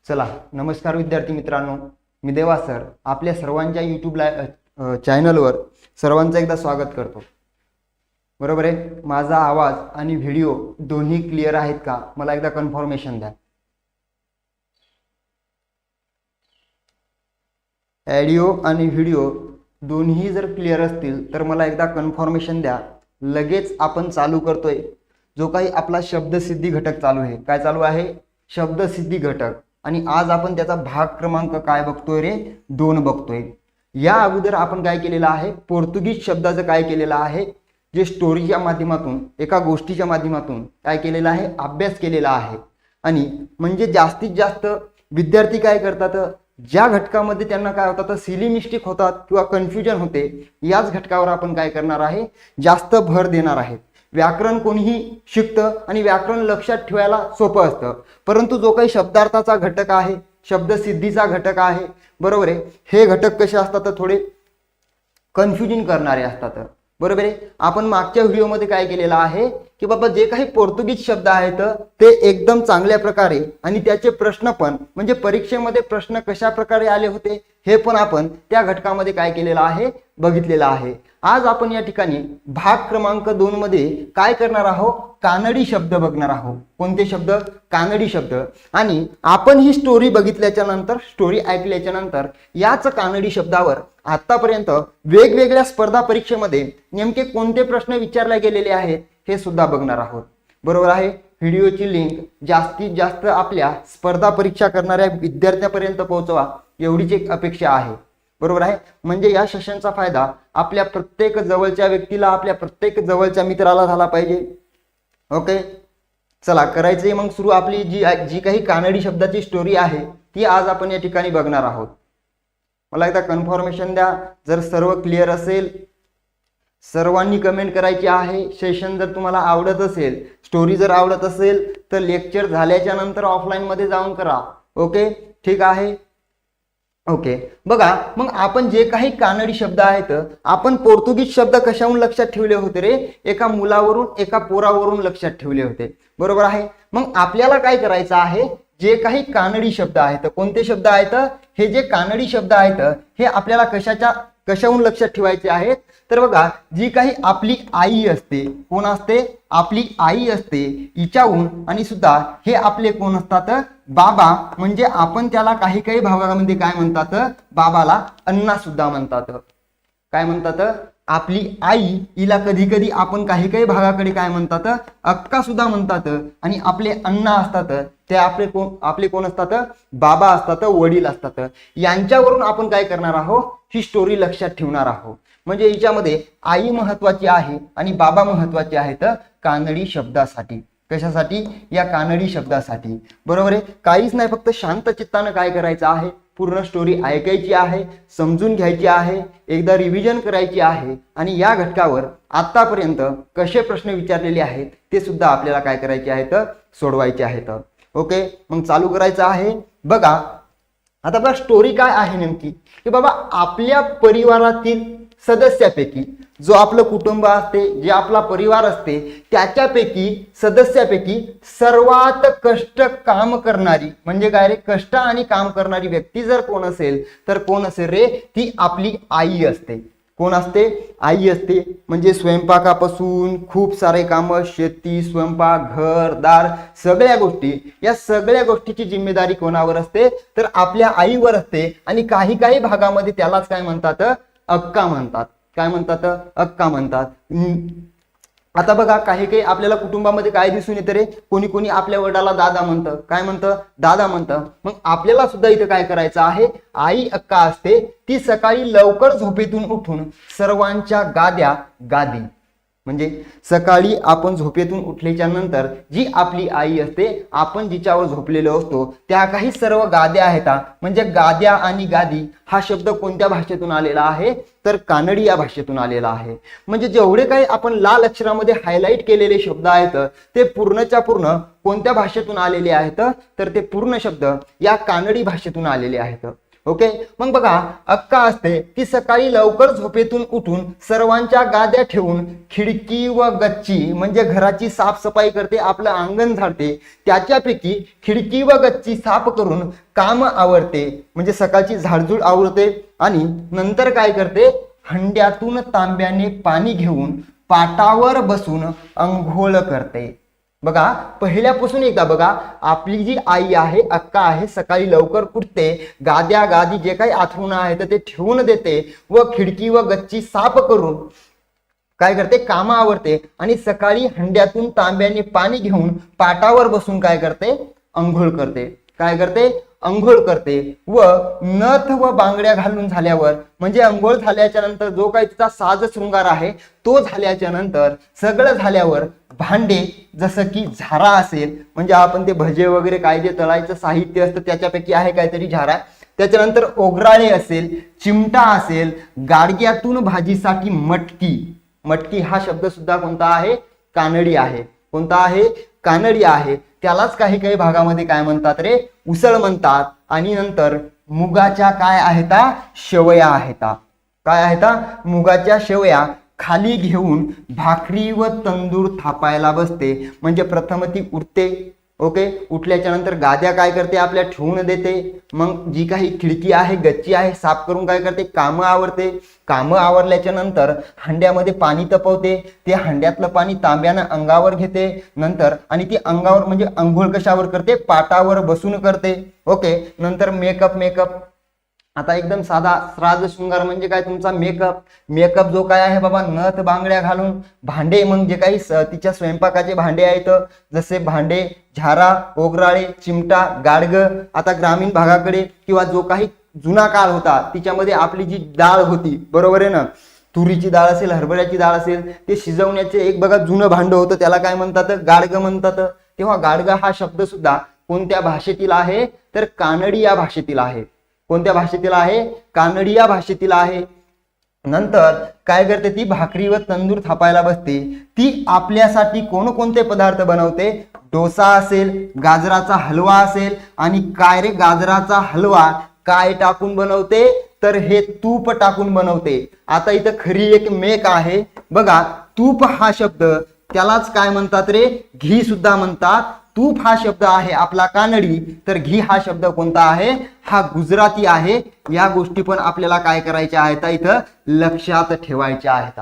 चला नमस्कार विद्यार्थी मित्रांनो, मी देवा सर आपल्या सर्वांच्या यूट्यूब चॅनलवर सर्वांचं एकदा स्वागत करतो. बरोबर आहे. माझा आवाज आणि व्हिडिओ दोन्ही क्लिअर आहेत का मला एकदा कन्फर्मेशन द्या. ऑडिओ आणि व्हिडिओ दोन्ही जर क्लिअर असतील तर मला एकदा कन्फर्मेशन द्या. लगेच आपण चालू करतोय जो काही आपला शब्दसिद्धी घटक चालू आहे. काय चालू आहे? शब्दसिद्धी घटक. आणि आज आपण त्याचा भाग क्रमांक काय बघतोय रे? 2 बघतोय. या अगोदर आपण काय केलेलं आहे? पोर्तुगीज शब्दाचं काय केलेलं आहे? जे स्टोरीच्या माध्यमातून एका गोष्टीच्या माध्यमातून काय केलेलं आहे? अभ्यास केलेला आहे. आणि म्हणजे जास्तीत जास्त विद्यार्थी काय करतात, ज्या घटकामध्ये त्यांना काय होतात सिली मिस्टेक होतात किंवा कन्फ्युजन होते, याच घटकावर आपण काय करणार आहे? जास्त भर देणार आहे. व्याकरण कोणीही शिकतं आणि व्याकरण लक्षात ठेवायला सोपं असतं, परंतु जो काही शब्दार्थाचा घटक आहे, शब्दसिद्धीचा घटक आहे, बरोबर आहे, हे घटक कसे असतात? थोडे कन्फ्युजन करणारे असतात. बरोबर आहे. आपण मागच्या व्हिडिओमध्ये काय केलेलं आहे की बाबा जे काही पोर्तुगीज शब्द आहेत ते एकदम चांगल्या प्रकारे आणि त्याचे प्रश्न पण म्हणजे परीक्षेमध्ये प्रश्न कशा प्रकारे आले होते हे पण आपण त्या घटकामध्ये काय केलेलं आहे? बघितलेलं आहे. आज आपण या ठिकाणी भाग क्रमांक 2 मध्ये काय करणार आहोत? कानडी शब्द बघणार आहोत. कोणते शब्द? कानडी शब्द. आणि आपण ही स्टोरी बघितल्याच्या नंतर, स्टोरी ऐकल्याच्या नंतर याच कानडी शब्दावर आतापर्यंत वेगवेगळ्या स्पर्धा परीक्षेमध्ये नेमके कोणते प्रश्न विचारले गेलेले आहेत हे सुद्धा बघणार आहोत. बरोबर आहे. व्हिडिओची लिंक जास्तीत जास्त आपल्या स्पर्धा परीक्षा करणाऱ्या विद्यार्थ्यांपर्यंत पोहोचवा एवढीच एक अपेक्षा आहे. बरोबर आहे. म्हणजे या सेशनचा फायदा आपल्या प्रत्येक जवळच्या व्यक्तीला, आपल्या प्रत्येक जवळच्या मित्राला झाला पाहिजे. ओके, चला करायचंय मग सुरू. आपली जी काही कानडी शब्दाची स्टोरी आहे ती आज आपण या ठिकाणी बघणार आहोत. मला एकदा कन्फर्मेशन द्या जर सर्व क्लिअर असेल. सर्वांनी कमेंट करायची आहे. सेशन जर तुम्हाला आवडत असेल, स्टोरी जर आवडत असेल तर लेक्चर झाल्याच्या नंतर ऑफलाईन मध्ये जाऊन करा. ओके, ठीक आहे. ओके, बघा मग आपण जे काही कानडी शब्द आहेत, आपण पोर्तुगीज शब्द कशाहून लक्षात ठेवले होते रे? एका मुलावरून, एका पोरावरून लक्षात ठेवले होते. बरोबर आहे. मग आपल्याला काय करायचं आहे? जे काही कानडी शब्द आहेत, कोणते शब्द आहेत? हे जे कानडी शब्द आहेत हे आपल्याला कशाहून लक्षात ठेवायचे आहेत? तर बघा, जी काही आपली आई असते, कोण असते? आपली आई असते, हिच्याहून. आणि सुद्धा हे आपले कोण असतात? बाबा. म्हणजे आपण त्याला काही काही भागामध्ये काय म्हणतात? बाबाला अण्णा सुद्धा म्हणतात. काय म्हणतात? आपली आई, हिला कधी कधी आपण काही काही भागाकडे काय म्हणतात? अक्का सुद्धा म्हणतात. आणि आपले अण्णा असतात ते आपले कोण असतात? बाबा असतात, वडील असतात. यांच्यावरून आपण काय करणार आहोत? ही स्टोरी लक्षात ठेवणार आहोत. म्हणजे हिच्यामध्ये आई महत्वाची आहे आणि बाबा महत्वाचे आहेत कानडी शब्दासाठी. कशासाठी? या कानडी शब्दासाठी. बरोबर आहे. काहीच नाही, फक्त शांत चित्तानं काय करायचं आहे? पूर्ण स्टोरी ऐकायची आहे, समजून घ्यायची आहे, एकदा रिव्हिजन करायची आहे. आणि या घटकावर आतापर्यंत कसे प्रश्न विचारलेले आहेत ते सुद्धा आपल्याला काय करायचे आहेत? सोडवायचे आहेत. ओके, मग चालू करायचं आहे. बघा आता बघा स्टोरी काय आहे नेमकी की बाबा आपल्या परिवारातील सदस्यापैकी, जो आपलं कुटुंब असते, जे आपला परिवार असते, त्याच्यापैकी सदस्यापैकी सर्वात कष्ट काम करणारी म्हणजे काय रे? कष्ट आणि काम करणारी व्यक्ती जर कोण असेल तर कोण असेल रे? ती आपली आई असते. कोण असते? आई असते. म्हणजे स्वयंपाकापासून खूप सारे कामं, शेती, स्वयंपाक, घर दार, सगळ्या गोष्टी, या सगळ्या गोष्टीची जिम्मेदारी कोणावर असते? तर आपल्या आईवर असते. आणि काही काही भागामध्ये त्यालाच काय म्हणतात? अक्का म्हणतात. काय म्हणतात? अक्का म्हणतात. आता बघा काही काही आपल्याला कुटुंबामध्ये काय दिसून येतं रे? कोणी कोणी आपल्या वडिलाला दादा म्हणतं. काय म्हणतं? दादा म्हणतं. मग आपल्याला सुद्धा इथं काय करायचं आहे? आई अक्का असते, ती सकाळी लवकर झोपेतून उठून सर्वांच्या गादी म्हणजे सकाळी आपण झोपेतून उठल्याच्या नंतर जी आपली आई असते, आपण जिच्यावर झोपलेलो असतो, त्या काही सर्व गाद्या आहेत. म्हणजे गाद्या आणि गादी हा शब्द कोणत्या भाषेतून आलेला आहे? तर कानडी या भाषेतून आलेला आहे. म्हणजे जेवढे काही आपण लाल अक्षरामध्ये हायलाइट केलेले शब्द आहेत ते पूर्णच्या पूर्ण कोणत्या भाषेतून आलेले आहेत? तर ते पूर्ण शब्द या कानडी भाषेतून आलेले आहेत. ओके, मग बघा अक्का असते ती सकाळी लवकर झोपेतून उठून सर्वांच्या गाद्या ठेवून खिडकी व गच्ची म्हणजे घराची साफसफाई करते, आपलं अंगण झाडते, त्याच्यापैकी खिडकी व गच्ची साफ करून काम आवरते म्हणजे सकाळची झाडझूड आवरते आणि नंतर काय करते, हंड्यातून तांब्याने पाणी घेऊन पाटावर बसून अंघोळ करते. बघा पहिल्यापासून एकदा बघा, आपली जी आई आहे अक्का आहे सकाळी लवकर उठते, गाद्या गादी जे काही आथरुणं आहेत ते ठेवून देते व खिडकी व गच्ची साफ करून काय करते, काम आवरते आणि सकाळी हंड्यातून तांब्याने पाणी घेऊन पाटावर बसून काय करते, अंघोळ करते. काय करते, अंघोळ करते व नथ व बांगड्या घालून झाल्यावर म्हणजे अंघोळ झाल्याच्या नंतर जो काही तिचा साज शृंगार आहे तो झाल्याच्या नंतर सगळं झाल्यावर भांडे जसं की झारा असेल म्हणजे आपण ते भजे वगैरे काय जे तळायचं साहित्य असतं त्याच्यापैकी आहे काहीतरी झारा, त्याच्यानंतर ओगराळे असेल, चिमटा असेल, गाडग्यातून भाजीसाठी मटकी, मटकी हा शब्द सुद्धा कोणता आहे, कानडी आहे. कोणता आहे, कानडी आहे. त्यालाच काही काही भागामध्ये काय म्हणतात रे, उसळ म्हणतात. आणि नंतर मुगाच्या काय आहेत, शेवया आहेत. काय आहेत, मुगाच्या शेवया खाली घेऊन भाकरी व तंदूर थापायला बसते म्हणजे प्रथम ती उठते. ओके, उठल्याच्या नंतर गाद्या काय करते, आपल्या ठेवून देते. मग जी काही खिडकी आहे गच्ची आहे साफ करून काय करते, कामं आवरते. कामं आवरल्याच्या नंतर हंड्यामध्ये पाणी तपवते, ते हंड्यातलं पाणी तांब्यानं अंगावर घेते नंतर आणि ती अंगावर म्हणजे अंघोळ कशावर करते, पाटावर बसून करते. ओके, नंतर मेकअप आता एकदम साधा श्राद्ध शृंगार म्हणजे काय, तुमचा मेकअप जो काय आहे बाबा, नथ बांगड्या घालून भांडे मग जे काही तिच्या स्वयंपाकाचे भांडे आहेत जसे भांडे, झारा, ओगराळे, चिमटा, गाडग. आता ग्रामीण भागाकडे किंवा जो काही जुना काळ होता तिच्यामध्ये आपली जी डाळ होती, बरोबर आहे ना, तुरीची डाळ असेल, हरभऱ्याची डाळ असेल, ते शिजवण्याचे एक बघा जुनं भांडं होतं, त्याला काय म्हणतात, गाडग म्हणतात. तेव्हा गाडग हा शब्द सुद्धा कोणत्या भाषेतील आहे, तर कानडी या भाषेतील आहे. कोणत्या भाषेतील आहे, कानडी या भाषेतील आहे. नंतर काय करते, ती भाकरी व तंदूर थापायला बसते. ती आपल्यासाठी कोणकोणते पदार्थ बनवते, डोसा असेल, गाजराचा हलवा असेल. आणि काय रे, गाजराचा हलवा काय टाकून बनवते, तर हे तूप टाकून बनवते. आता इथं खरी एक मेक आहे बघा, तूप हा शब्द त्यालाच काय म्हणतात रे, घी सुद्धा म्हणतात. तूप हा शब्द आहे आपला कानडी, तर घी हा शब्द कोणता आहे, हा गुजराती आहे. या गोष्टी पण आपल्याला काय करायच्या आहेत, इथं लक्षात ठेवायच्या आहेत.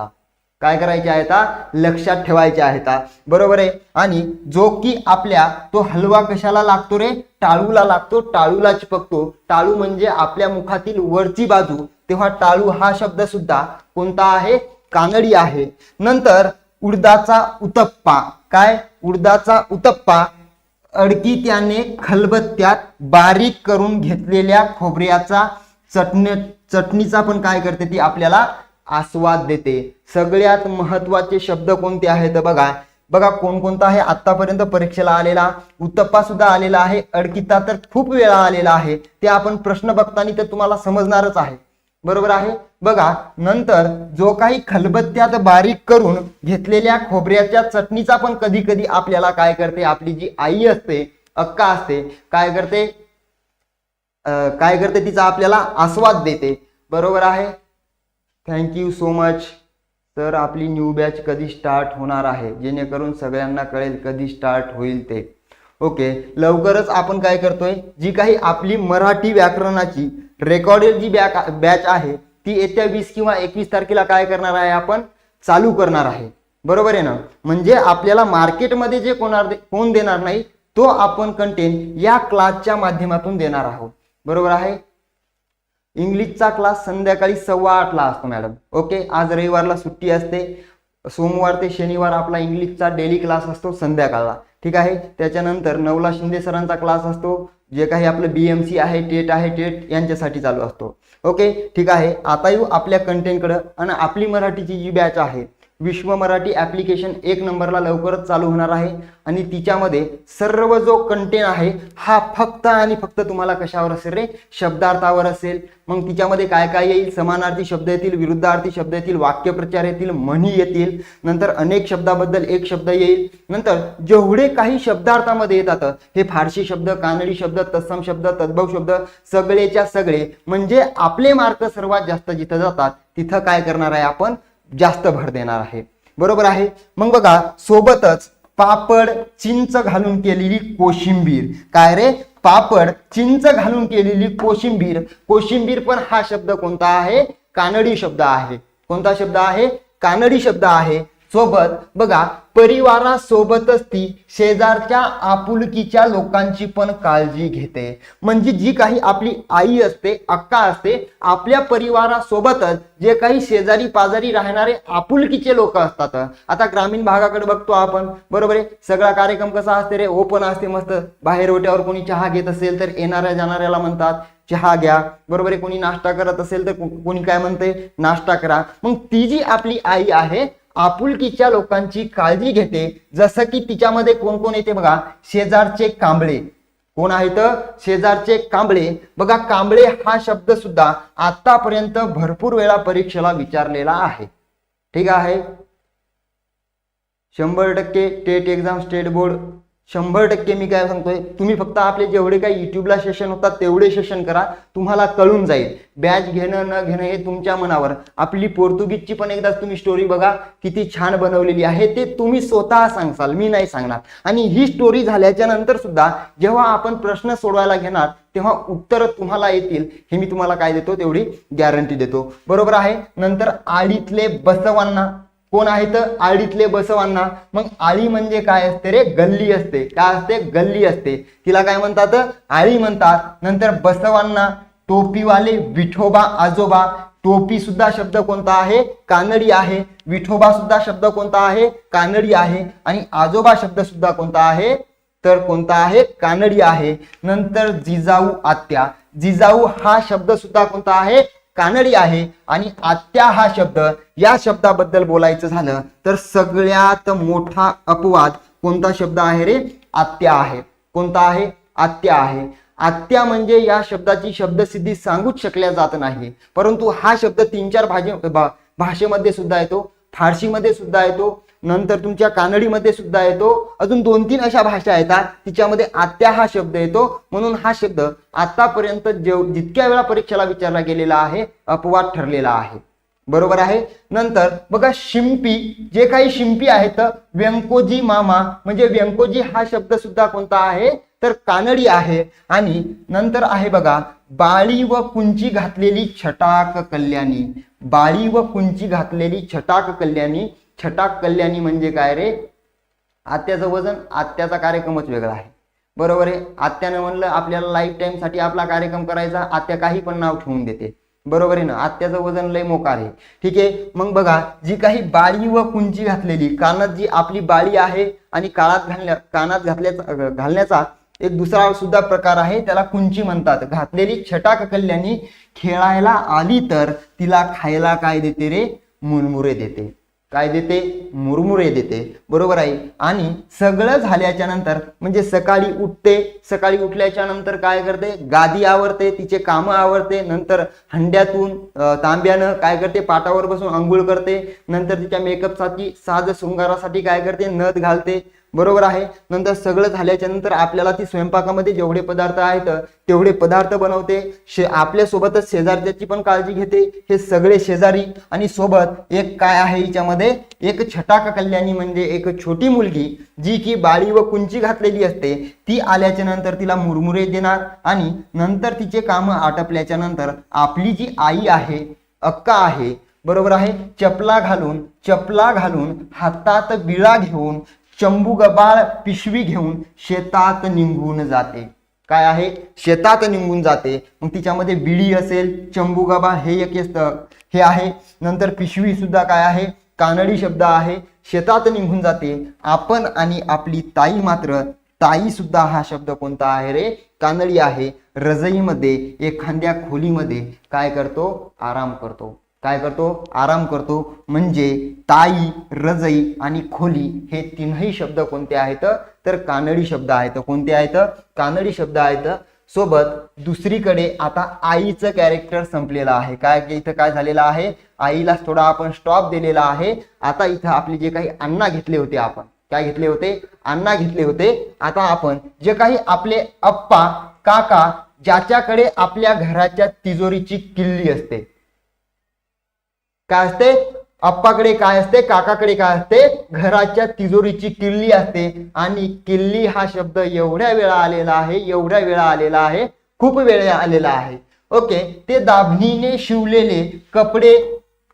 काय करायचे आहेत, लक्षात ठेवायचे आहेत. बरोबर आहे. आणि जो की आपल्या तो हलवा कशाला लागतो रे, टाळूला लागतो, टाळूला चिपकतो. टाळू म्हणजे आपल्या मुखातील वरची बाजू, तेव्हा टाळू हा शब्द सुद्धा कोणता आहे, कानडी आहे. नंतर उडदाचा उत्तप्पा, काय, उडदाचा उत्तप्पा अडकी खलबत्त्यात बारीक करून घेतलेल्या खोबऱ्याचा चटणीचा पण काय करते, ती आपल्याला आस्वाद देते. सगळ्यात महत्वाचे शब्द कोणते आहेत बघा कोणकोणता आहे आतापर्यंत परीक्षेला आलेला, उत्तप्पा सुद्धा आलेला आहे, अडकिता तर खूप वेळा आलेला आहे. ते आपण प्रश्न बघताना तर तुम्हाला समजणारच आहे. बरोबर आहे. बघा नंतर जो काही खलबत्त्यात बारीक करून घेतलेल्या खोबऱ्याच्या चटणीचा पण कधी कधी आपल्याला काय करते, आपली जी आई असते, अक्का असते, काय करते तिचा आपल्याला आस्वाद देते. बरोबर आहे. Thank you so much sir. आपली न्यू बॅच कधी स्टार्ट होणार आहे, जेणेकरून सगळ्यांना कळेल कधी स्टार्ट होईल ते. ओके, लवकरच आपण काय करतोय, जी काही आपली मराठी व्याकरणाची रेकॉर्डेड जी बॅच आहे ती येत्या 20 किंवा 21 तारखेला काय करणार आहे, आपण चालू करणार आहे. बरोबर आहे ना. म्हणजे आपल्याला मार्केटमध्ये जे कोण देणार नाही तो आपण कंटेंट या क्लासच्या माध्यमातून देणार आहोत. बरोबर आहे. इंग्लिशचा क्लास संध्याकाळी 8:15 असतो मॅडम. ओके, आज रविवारला सुट्टी असते, सोमवार ते शनिवार आपला इंग्लिशचा डेली क्लास असतो संध्याकाळला. ठीक आहे. त्याच्यानंतर 9ला शिंदे सरांचा क्लास असतो, जे काही आपलं BMC आहे, टेट यांच्यासाठी चालू असतो. ओके, ठीक आहे. आता येऊ आपल्या कंटेंटकडे. आणि आपली मराठीची जी बॅच आहे विश्व मराठी ऍप्लिकेशन 1 नंबरला लवकरच चालू होणार आहे आणि तिच्यामध्ये सर्व जो कंटेंट आहे हा फक्त आणि फक्त तुम्हाला कशावर असेल रे, शब्दार्थावर असेल. मग तिच्यामध्ये काय काय येईल, समानार्थी शब्द येतील, विरुद्धार्थी शब्द येतील, वाक्यप्रचार येतील, म्हणी येतील, नंतर अनेक शब्दाबद्दल एक शब्द येईल, नंतर जेवढे काही शब्दार्थामध्ये येतात हे फारसी शब्द, कानडी शब्द, तत्सम शब्द, तद्भव शब्द सगळेच्या सगळे, म्हणजे आपले मार्क सर्वात जास्त जिथं जातात तिथं काय करणार आहे आपण, जास्त भर देणार आहे. बरोबर आहे. मग बघा, सोबतच पापड चिंच घालून केलेली कोशिंबीर. काय रे, पापड चिंच घालून केलेली कोशिंबीर. कोशिंबीर पण हा शब्द कोणता आहे, कानडी शब्द आहे. कोणता शब्द आहे, कानडी शब्द आहे. सोबत बघा, परिवारासोबतच ती शेजारच्या आपुलकीच्या लोकांची पण काळजी घेते. म्हणजे जी काही आपली आई असते, अक्का असते, आपल्या परिवारासोबतच जे काही शेजारी पाजारी राहणारे आपुलकीचे लोक असतात. आता ग्रामीण भागाकडे बघतो आपण, बरोबर आहे, सगळा कार्यक्रम कसा असते रे, ओपन असते मस्त. बाहेर ओट्यावर कोणी चहा घेत असेल तर येणाऱ्या जाणाऱ्याला म्हणतात चहा घ्या, बरोबर आहे. कोणी नाश्ता करत असेल तर कोणी काय म्हणते, नाश्ता करा. मग ती जी आपली आई आहे आपुलकीच्या लोकांची काळजी घेते. जसं की तिच्यामध्ये कोण कोण येते बघा, शेजारचे कांबळे. कोण आहेत, शेजारचे कांबळे. बघा, कांबळे हा शब्द सुद्धा आतापर्यंत भरपूर वेळा परीक्षेला विचारलेला आहे. ठीक आहे. 100% टेट एक्झाम, स्टेट बोर्ड 100% मी काय सांगतोय, तुम्ही फक्त आपले जेवढे काही युट्यूबला सेशन होतात तेवढे सेशन करा, तुम्हाला कळून जाईल. बॅच घेणं न घेणं हे तुमच्या मनावर. आपली पोर्तुगीजची पण एकदा तुम्ही स्टोरी बघा, किती छान बनवलेली आहे, ते तुम्ही स्वतः सांगसाल, मी नाही सांगणार. आणि ही स्टोरी झाल्याच्या नंतर सुद्धा जेव्हा आपण प्रश्न सोडवायला घेणार तेव्हा उत्तर तुम्हाला येतील, हे मी तुम्हाला काय देतो, तेवढी गॅरंटी देतो. बरोबर आहे. नंतर आळीतले बसवांना. कोण आहेत, आळीतले बसवांना. मग आळी म्हणजे काय असते रे, गल्ली असते. काय असते, गल्ली असते. तिला काय म्हणतात, आळी म्हणतात. नंतर बसवांना, टोपीवाले विठोबा आजोबा. टोपी सुद्धा शब्द कोणता आहे, कानडी आहे. विठोबा सुद्धा शब्द कोणता आहे, कानडी आहे. आणि आजोबा शब्द सुद्धा कोणता आहे, तर कोणता आहे, कानडी आहे. नंतर जिजाऊ आत्या. जिजाऊ हा शब्द सुद्धा कोणता आहे, कानडी आहे. आणि आत्या हा शब्द, या शब्दाबद्दल बोलायचं झालं तर सगळ्यात मोठा अपवाद कोणता शब्द आहे रे, आत्या आहे. कोणता आहे, आत्या आहे. आत्या म्हणजे या शब्दाची शब्दसिद्धी सांगूच शकल्या जात नाही, परंतु हा शब्द 3-4 भाषेमध्ये सुद्धा येतो, फारसीमध्ये सुद्धा येतो, नंतर तुमच्या कानडीमध्ये सुद्धा येतो, अजून 2-3 अशा भाषा येतात तिच्यामध्ये आत्या हा शब्द येतो. म्हणून हा शब्द आतापर्यंत जितक्या वेळा परीक्षेला विचारला गेलेला आहे अपवाद ठरलेला आहे. बरोबर आहे. नंतर बघा, शिंपी. जे काही शिंपी आहेत, व्यंकोजी मामा. म्हणजे व्यंकोजी हा शब्द सुद्धा कोणता आहे, तर कानडी आहे. आणि नंतर आहे बघा, बाळी व कुंची घातलेली छटाक कल्याणी. बाळी व कुंची घातलेली छटाक कल्याणी. छटाक कल्याणी म्हणजे काय रे, आत्याचं वजन. आत्याचा कार्यक्रमच वेगळा आहे. बरोबर आहे. आत्यानं म्हणलं आपल्याला लाईफ टाइम साठी आपला कार्यक्रम करायचा, आत्या काही पण नाव ठेवून देते. बरोबर आहे ना. आत्याचं वजन लय मोकार आहे. ठीक आहे. मग बघा, जी काही बाळी व कुंची घातलेली, कानात जी आपली बाळी आहे आणि कानात घालण्याचा एक दुसरा सुद्धा प्रकार आहे, त्याला कुंची म्हणतात. घातलेली छटाक कल्याणी खेळायला आली तर तिला खायला काय देते रे, मुरमुरे देते. काय देते, मुरमुरे देते. बरोबर आहे. आणि सगळं झाल्याच्या नंतर म्हणजे सकाळी उठते, सकाळी उठल्याच्या नंतर काय करते, गादी आवरते, तिचे कामं आवरते, नंतर हंड्यातून तांब्यानं काय करते, पाटावर बसून अंघोळ करते, नंतर तिच्या मेकअपसाठी साज शृंगारासाठी काय करते, नथ घालते. बरोबर आहे. नंतर सगळं झाल्याच्या नंतर आपल्याला ती स्वयंपाकामध्ये जेवढे पदार्थ आहेत तेवढे पदार्थ बनवते. आपल्या सोबतच शेजारच्याची पण काळजी घेते. हे सगळे शेजारी. आणि सोबत एक काय आहे हिच्यामध्ये, एक छटाक कल्याणी म्हणजे एक छोटी मुलगी जी की बाळी व कुंची घातलेली असते, ती आल्याच्या नंतर तिला मुरमुरे देणार. आणि नंतर तिचे कामं आटपल्याच्या नंतर आपली जी आई आहे, अक्का आहे, बरोबर आहे, चपला घालून हातात विळा घेऊन चंबू गबाळ पिशवी घेऊन शेतात निघून जाते. काय आहे, शेतात निघून जाते. मग तिच्यामध्ये बिडी असेल, चंबू गबाळ हे एक हे आहे. नंतर पिशवी सुद्धा काय आहे, कानडी शब्द आहे. शेतात निघून जाते. आपण आणि आपली ताई मात्र, ताई सुद्धा हा शब्द कोणता आहे रे, कानडी आहे. रजईमध्ये एखाद्या खोलीमध्ये काय करतो, आराम करतो. काय करतो? आराम करतो. म्हणजे ताई, रजई आणि खोली हे तीनही शब्द कोणते आहेत? तर कानडी शब्द आहेत. कोणते आहेत? कानडी शब्द आहेत. सोबत दुसरीकडे आता आईचं कॅरेक्टर संपलेलं आहे. काय इथं काय झालेलं आहे? आईला थोडा आपण स्टॉप दिलेला आहे. आता इथं आपले जे काही अण्णा घेतले होते, आपण काय घेतले होते? अण्णा घेतले होते. आता आपण जे काही आपले अप्पा, काका, ज्याच्याकडे आपल्या घराच्या तिजोरीची किल्ली असते, काय असते? अप्पाकडे काय असते? काकाकडे काय असते? घराच्या तिजोरीची किल्ली असते. आणि किल्ली हा शब्द एवढ्या वेळा आलेला आहे, एवढ्या वेळा आलेला आहे, खूप वेळा आलेला आहे. ओके. ते दाभणीने शिवलेले कपडे,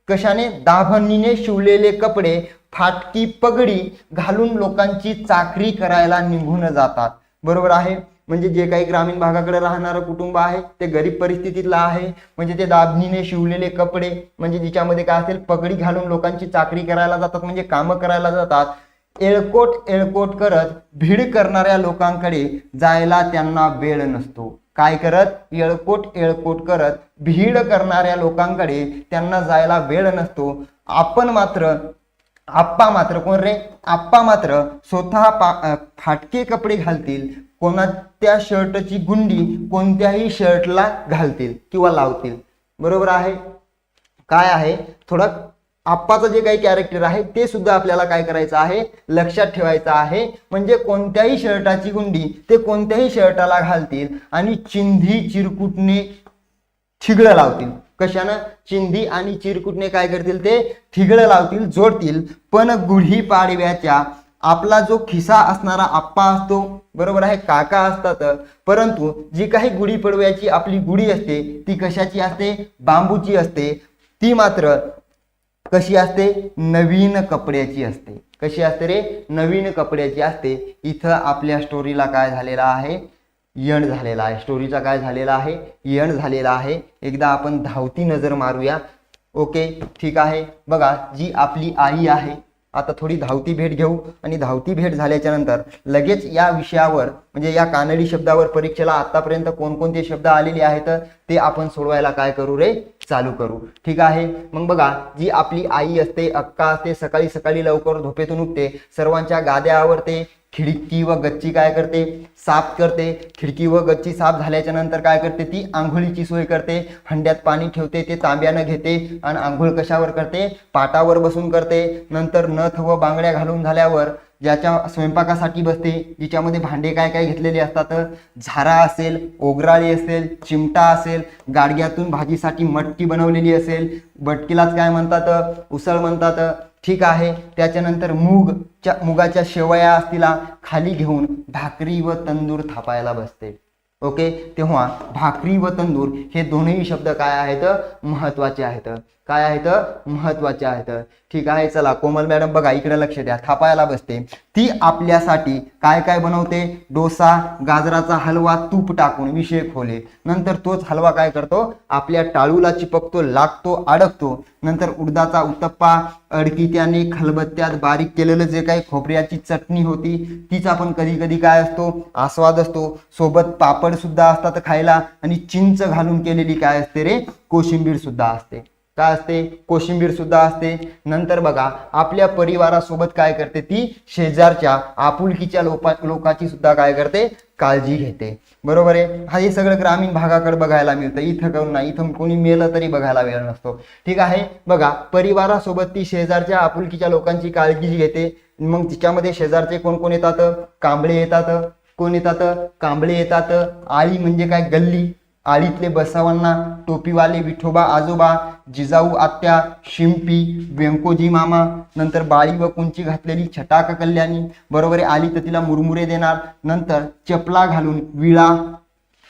कशाने? दाभणीने शिवलेले कपडे, फाटकी पगडी घालून लोकांची चाकरी करायला निघून जातात. बरोबर आहे. म्हणजे जे काही ग्रामीण भागाकडे राहणारं कुटुंब आहे ते गरीब परिस्थितीतलं आहे. म्हणजे ते दाभणीने शिवलेले कपडे, म्हणजे जिच्यामध्ये काय असेल? पगडी घालून लोकांची चाकरी करायला जातात, म्हणजे कामं करायला जातात. एळकोट एळकोट करत भीड करणाऱ्या लोकांकडे जायला त्यांना वेळ नसतो. काय करत? एळकोट एळकोट करत भीड करणाऱ्या लोकांकडे त्यांना जायला वेळ नसतो. आप्पा मात्र कोण रे? आप्पा मात्र स्वतः फाटके कपडे घालतील. कोणत्या शर्टची गुंडी कोणत्याही शर्टला घालतील किंवा लावतील. बरोबर आहे. काय आहे? थोडं आप्पाचं जे काही कॅरेक्टर आहे ते सुद्धा आपल्याला काय करायचं आहे? लक्षात ठेवायचं आहे. म्हणजे कोणत्याही शर्टाची गुंडी ते कोणत्याही शर्टाला घालतील आणि चिंधी चिरकुटने ठिगळं लावतील. कशानं? चिंधी आणि चिरकुटने काय करतील? ते ठिगळं लावतील, जोडतील. पण गुढी पाडव्याच्या आपला जो खिसा असणारा आप्पा असतो, बरोबर आहे, काका असतात, परंतु जी काही गुढीपाडव्याची आपली गुढी असते ती कशाची असते? बांबूची असते. ती मात्र कशी असते? नवीन कपड्याची असते. कशी असते रे? नवीन कपड्याची असते. इथं आपल्या स्टोरीला काय झालेला आहे? यंड झालेला आहे. स्टोरीचा काय झालेला आहे? यंड झालेला आहे. एकदा आपण धावती नजर मारूया. ओके, ठीक आहे. बघा, जी आपली आई आहे, आता थोडी धावती भेट घेऊ आणि धावती भेट झाल्याच्या नंतर लगेच या विषयावर, म्हणजे या कानडी शब्दावर परीक्षेला आतापर्यंत कोणकोणते शब्द आलेले आहेत ते आपण सोडवायला काय करू रे? चालू करू. ठीक आहे. मग बघा, जी आपली आई असते, अक्का असते, सकाळी सकाळी लवकर झोपेतून उठते, सर्वांच्या गाद्या आवरते, खिडकी व गच्ची काय करते? साफ करते. खिडकी व गच्ची साफ झाल्याच्या नंतर काय करते? ती आंघोळीची सोय करते. हंड्यात पाणी ठेवते, ते तांब्यानं घेते आणि आंघोळ कशावर करते? पाटावर बसून करते. नंतर नथ व बांगड्या घालून झाल्यावर ज्याच्या स्वयंपाकासाठी बसते, जिच्यामध्ये भांडे काय काय घेतलेले असतात, झारा असेल, ओगराळी असेल, चिमटा असेल, गाडग्यातून भाजीसाठी मटकी बनवलेली असेल, बटकीलाच काय म्हणतात? उसळ म्हणतात. ठीक आहे. त्याच्यानंतर मुगाच्या शेवया असतील खाली घेऊन भाकरी व तंदूर थापायला बसते. ओके. तेव्हा भाकरी व तंदूर हे दोन्ही शब्द काय आहेत? महत्वाचे आहेत. काय आहेत? महत्वाचे आहेत. ठीक आहे. चला, कोमल मॅडम बघा, इकडे लक्ष द्या. थापायला बसते. ती आपल्यासाठी काय काय बनवते? डोसा, गाजराचा हलवा, तूप टाकून, विषय खोले. नंतर तोच हलवा काय करतो? आपल्या टाळूला चिपकतो, लागतो, अडकतो. नंतर उडदाचा उत्तप्पा, अडकित्याने खलबत्त्यात बारीक केलेलं जे काही खोबऱ्याची चटणी होती तीच आपण कधी कधी काय असतो? आस्वाद असतो. सोबत पापड सुद्धा असतात खायला आणि चिंच घालून केलेली काय असते रे? कोशिंबीर सुद्धा असते. काय असते? कोशिंबीर सुद्धा असते. नंतर बघा, आपल्या परिवारासोबत काय करते? ती शेजारच्या आपुलकीच्या लोकांची सुद्धा काय करते? काळजी घेते. बरोबर आहे. हा हे सगळं ग्रामीण भागाकडे बघायला मिळतं. इथं करून नाही, इथं कोणी मेलं तरी बघायला वेळ नसतो. ठीक आहे. बघा, परिवारासोबत ती शेजारच्या आपुलकीच्या लोकांची काळजी घेते. मग तिच्यामध्ये शेजारचे कोण कोण येतात? कांबळे येतात. कोण येतात? कांबळे येतात. आळी म्हणजे काय? गल्ली. आळीतले बसवांना, टोपीवाले विठोबा आजोबा, जिजाऊ आत्या, शिंपी, व्यंकोजी मामा, नंतर बाळी व कुंची घातलेली छटाक कल्याणी. बरोबर आहे. आली तर तिला मुरमुरे देणार. नंतर चपला घालून विळा,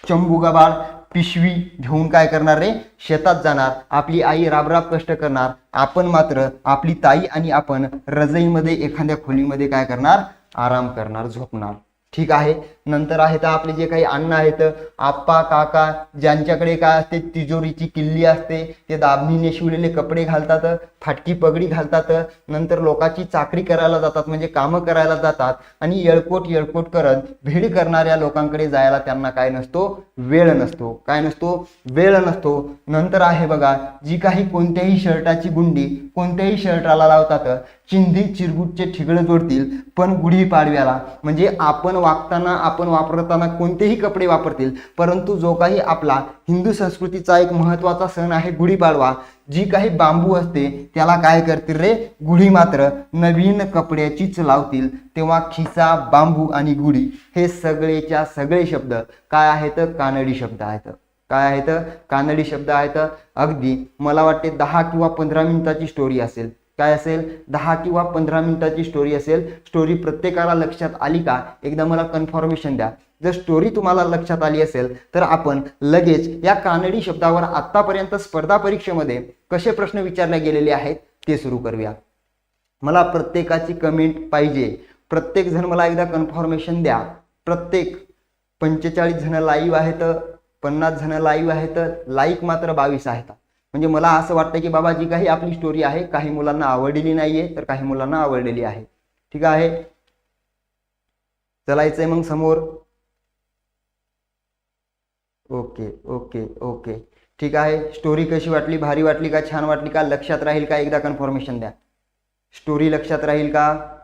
चंबू गबाळ, पिशवी घेऊन काय करणार रे? शेतात जाणार. आपली आई राबराब कष्ट करणार. आपण मात्र, आपली ताई आणि आपण रजईमध्ये एखाद्या खोलीमध्ये काय करणार? आराम करणार, झोपणार. ठीक आहे. नंतर आहेत आपले जे काही अण्णा आहेत, आप्पा काका, ज्यांच्याकडे काय असते तिजोरीची किल्ली असते, ते दाबणीने शिवलेले कपडे घालतात, फाटकी पगडी घालतात, नंतर लोकांची चाकरी करायला जातात म्हणजे कामं करायला जातात आणि येळकोट करत भीड करणाऱ्या लोकांकडे जायला त्यांना काय नसतो, वेळ नसतो. काय नसतो, वेळ नसतो. नंतर आहे बघा जी काही कोणत्याही शर्टाची गुंडी कोणत्याही शर्टाला लावतात, चिंधी चिरगुटचे ठिगळ जोडतील पण गुढीपाडव्याला, म्हणजे आपण वागताना आपण वापरताना कोणतेही कपडे वापरतील, परंतु जो काही आपला हिंदू संस्कृतीचा एक महत्त्वाचा सण आहे गुढीपाडवा, जी काही बांबू असते त्याला काय करतील रे, गुढी मात्र नवीन कपड्याचीच लावतील. तेव्हा खिसा, बांबू आणि गुढी हे सगळेच्या सगळे शब्द काय आहेत, कानडी शब्द आहेत. काय आहेत, कानडी शब्द आहेत. अगदी मला वाटते 10 किंवा 15 मिनिटाची स्टोरी असेल. काय असेल, 10 किंवा 15 मिनिटाची स्टोरी असेल. स्टोरी प्रत्येकाला लक्षात आली का, एकदा मला कन्फर्मेशन द्या. जर स्टोरी तुम्हाला लक्षात आली असेल तर आपण लगेच या कानडी शब्दावर आतापर्यंत स्पर्धा परीक्षेमध्ये कसे प्रश्न विचारले गेलेले आहेत ते सुरू करूया. मला प्रत्येकाची कमेंट पाहिजे. प्रत्येक जण मला एकदा कन्फर्मेशन द्या. प्रत्येक 45 जण लाईव्ह आहेत, 50 जण लाईव्ह आहेत, लाईक मात्र 22 आहेत. म्हणजे मला असं वाटतं की बाबा जी काही आपली स्टोरी आहे काही मुलांना आवडलेली नाहीये तर काही मुलांना आवडलेली आहे. ठीक आहे, चलायचंय मग समोर. ओके ओके ओके ठीक आहे. स्टोरी कशी वाटली, भारी वाटली का, छान वाटली का, लक्षात राहील का, एकदा कन्फर्मेशन द्या. स्टोरी लक्षात राहील का.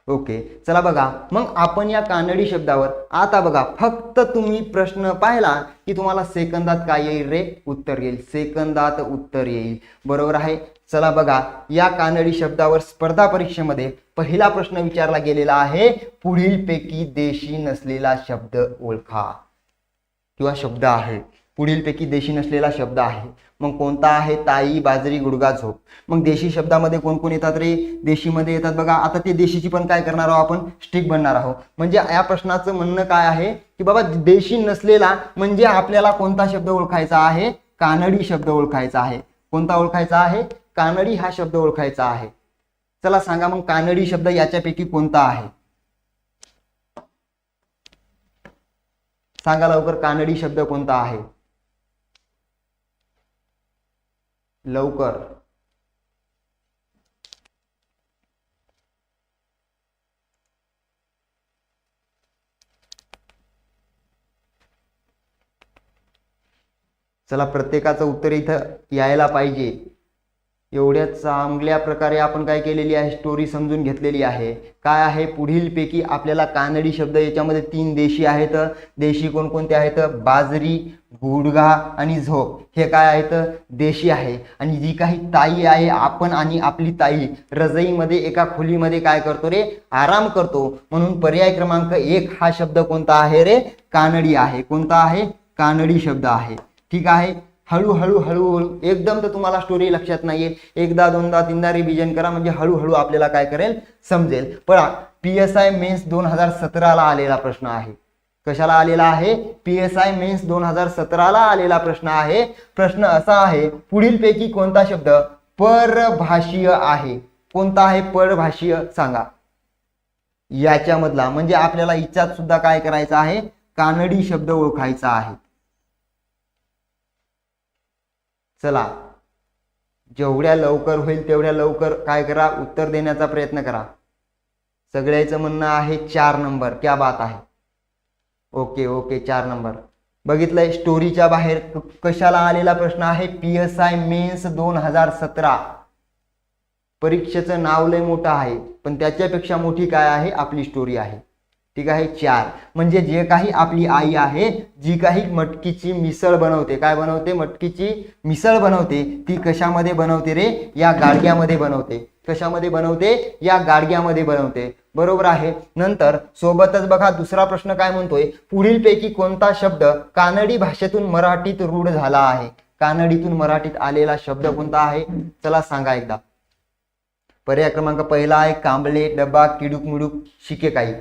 ओके चला बघा मग आपण या कानडी शब्दावर आता बघा, फक्त तुम्ही प्रश्न पाहिला की तुम्हाला सेकंदात काय येईल रे, उत्तर येईल. सेकंदात उत्तर येईल, बरोबर आहे. चला बघा या कानडी शब्दावर स्पर्धा परीक्षेमध्ये पहिला प्रश्न विचारला गेलेला आहे, पुढीलपैकी देशी नसलेला शब्द ओळखा किंवा शब्द आहे. पुढीलपैकी देशी नसलेला शब्द आहे. मग कोणता आहे, ताई, बाजरी, गुडगा, झोप. मग देशी शब्दामध्ये कोण कोण येतात रे, देशीमध्ये येतात बघा. आता ते देशीची पण काय करणार आहोत आपण, स्टिक बनणार आहोत. म्हणजे या प्रश्नाचं म्हणणं काय आहे की बाबा देशी नसलेला म्हणजे आपल्याला कोणता शब्द ओळखायचा आहे, कानडी शब्द ओळखायचा आहे. कोणता ओळखायचा आहे, कानडी हा शब्द ओळखायचा आहे. चला सांगा मग कानडी शब्द याच्यापैकी कोणता आहे, सांगा लवकर. कानडी शब्द कोणता आहे, लवकर. चला प्रत्येकाचं उत्तर इथं यायला पाहिजे. एवढ्या चांगल्या प्रकारे आपण काय केलेली आहे, स्टोरी समजून घेतलेली आहे. काय आहे, पुढीलपैकी आपल्याला कानडी शब्द, याच्यामध्ये 3 देशी आहेत. देशी कोणकोणते आहेत, बाजरी, गुडघा आणि झोप हे काय आहेत, देशी आहे. आणि जी काही ताई आहे, आपण आणि आपली ताई रजईमध्ये एका खोलीमध्ये काय करतो रे, आराम करतो. म्हणून पर्याय क्रमांक 1 हा शब्द कोणता आहे रे, कानडी आहे. कोणता आहे, कानडी शब्द आहे. ठीक आहे, हळूहळू हळूहळू एकदम तर तुम्हाला स्टोरी लक्षात नाहीये, एकदा दोनदा तीनदा रिव्हिजन करा म्हणजे हळूहळू आपल्याला काय करेल, समजेल. पण PSI मेन्स 2017 ला आलेला प्रश्न आहे. कशाला आलेला आहे, PSI मेन्स 2017 ला आलेला प्रश्न आहे. प्रश्न असा आहे, पुढीलपैकी कोणता शब्द परभाषीय आहे. कोणता आहे परभाषीय, सांगा. याच्यामधला म्हणजे आपल्याला इच्छात सुद्धा काय करायचं आहे, कानडी शब्द ओळखायचा आहे. चला जेवढ्या लवकर होईल तेवढ्या लवकर काय करा, उत्तर देण्याचा प्रयत्न करा. सगळ्याचं म्हणणं आहे 4 नंबर. क्या बात आहे. Okay okay 4 number. बघितलंय, स्टोरीच्या बाहेर कशाला आलेला प्रश्न आहे, PSI मेन्स 2017. परीक्षेचं नाव लय मोठं आहे पण त्याच्यापेक्षा मोठी काय आहे, आपली स्टोरी आहे. ठीक आहे, 4 म्हणजे जे काही आपली आई आहे, जी काही मटकीची मिसळ बनवते, काय बनवते, मटकीची मिसळ बनवते, ती कशामध्ये बनवते रे, या गाडग्यामध्ये बनवते. कशामध्ये बनवते, या गाडग्यामध्ये बनवते. बरोबर आहे. नंतर सोबतच बघा दुसरा प्रश्न काय म्हणतोय, पुढीलपैकी कोणता शब्द कानडी भाषेतून मराठीत रूढ झाला आहे. कानडीतून मराठीत आलेला शब्द कोणता आहे, चला सांगा एकदा. पर्याय क्रमांक पहिला आहे कांबळे, डबा, किडूक मिडूक, शिके काही.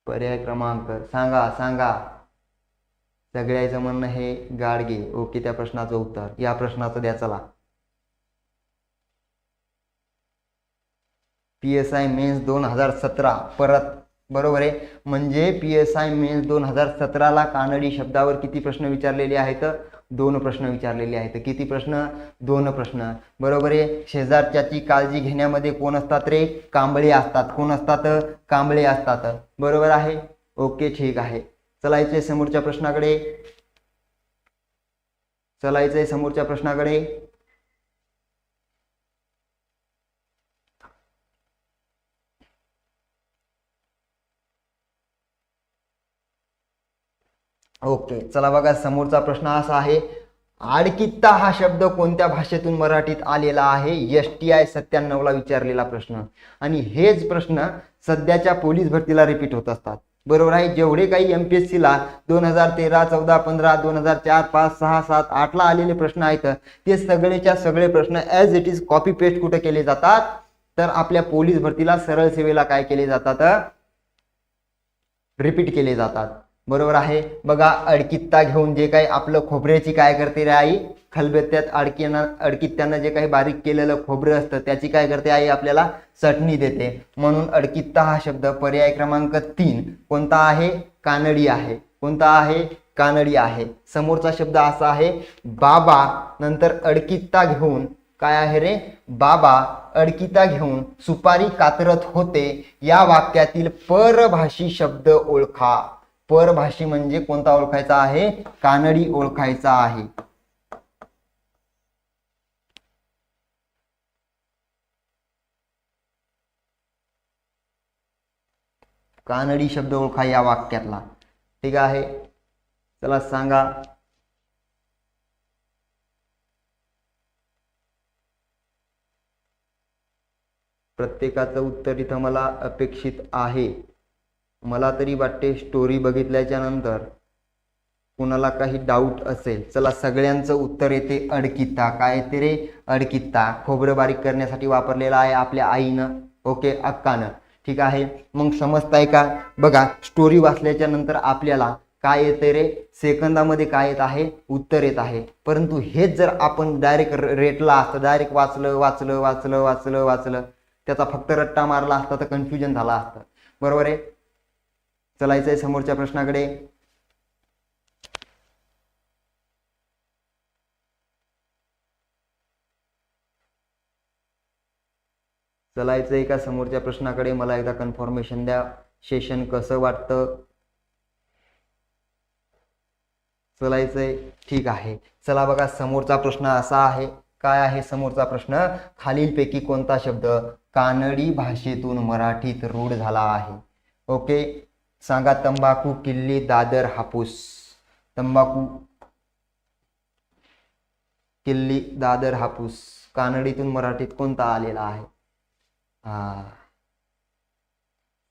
पर्याय क्रमांक सांगा सांगा. सगळ्याचं म्हणणं हे गाडगे. ओके, त्या प्रश्नाचं उत्तर, या प्रश्नाचं द्या. चला PSI मेन्स 2017 परत, बरोबर आहे. म्हणजे PSI मेन्स 2017ला कानडी शब्दावर किती प्रश्न विचारलेले आहेत? 2 प्रश्न विचारलेले आहेत. किती प्रश्न? 2 प्रश्न, बरोबर आहे. शेजारच्याची काळजी घेण्यामध्ये कोण असतात रे? कांबळे असतात. कोण असतात? कांबळे असतात, बरोबर आहे. ओके, ठीक आहे. चलायचे समोरच्या प्रश्नाकडे. चलायचंय समोरच्या प्रश्नाकडे. ओके, चला बघा, समोरचा प्रश्न असा आहे, आडकित्ता हा शब्द कोणत्या भाषेतून मराठीत आलेला आहे? STI 97ला विचारलेला प्रश्न. आणि हेच प्रश्न सध्याच्या पोलीस भरतीला रिपीट होत असतात, बरोबर आहे. जेवढे काही MPSC ला 2013, 14, 15, 2004, 5, 6, 7, 8ला आलेले प्रश्न आहेत, ते सगळेच्या सगळे प्रश्न as it is copy paste कुठे केले जातात? तर आपल्या पोलीस भरतीला, सरळ सेवेला काय केले जातात? रिपीट केले जातात, बरोबर आहे. बघा, अडकित्ता घेऊन जे काही आपलं खोबऱ्याची काय करते रे आई? खलबत्त्यात अडकित्त्यानं जे काही बारीक केलेलं खोबरं असतं त्याची काय करते आई? आपल्याला चटणी देते. म्हणून अडकित्ता हा शब्द पर्याय क्रमांक 3 कोणता आहे? कानडी आहे. कोणता आहे? कानडी आहे. समोरचा शब्द असा आहे, बाबा नंतर अडकित्ता घेऊन, काय आहे रे? बाबा अडकिता घेऊन सुपारी कातरत होते. या वाक्यातील परभाषी शब्द ओळखा. परभाषी म्हणजे कोणता ओळखायचा आहे? कानडी ओळखायचा आहे. कानडी शब्द ओळखा या वाक्यातला, ठीक आहे. चला सांगा. प्रत्येकाचं उत्तर इथं मला अपेक्षित आहे. मला तरी वाटते स्टोरी बघितल्याच्या नंतर कुणाला काही डाऊट असेल. चला, सगळ्यांचं उत्तर येते अडकित्ता. काय येते रे? अडकित्ता. खोबरं बारीक करण्यासाठी वापरलेला आहे आपल्या आईनं, ओके, अक्कानं, ठीक आहे. मग समजताय का? बघा, स्टोरी वाचल्याच्या नंतर आपल्याला काय येते रे? सेकंदामध्ये काय येत आहे? उत्तर येत आहे. परंतु हेच जर आपण डायरेक्ट रेटला असतं, डायरेक्ट वाचलं वाचलं वाचलं वाचलं वाचलं, त्याचा फक्त रट्टा मारला असता तर कन्फ्युजन झाला असतं, बरोबर आहे. चलायचंय समोरच्या प्रश्नाकडे. चलायचंय का समोरच्या प्रश्नाकडे? मला एकदा कन्फर्मेशन द्या, सेशन कसं वाटतं. चलायचंय, ठीक आहे. चला बघा, समोरचा प्रश्न असा आहे. काय आहे समोरचा प्रश्न? खालीलपैकी कोणता शब्द कानडी भाषेतून मराठीत रूढ झाला आहे? ओके, सांगा. तंबाखू, किल्ली, दादर, हापूस. तंबाखू, किल्ली, दादर, हापूस कानडीतून मराठीत कोणता आलेला आहे?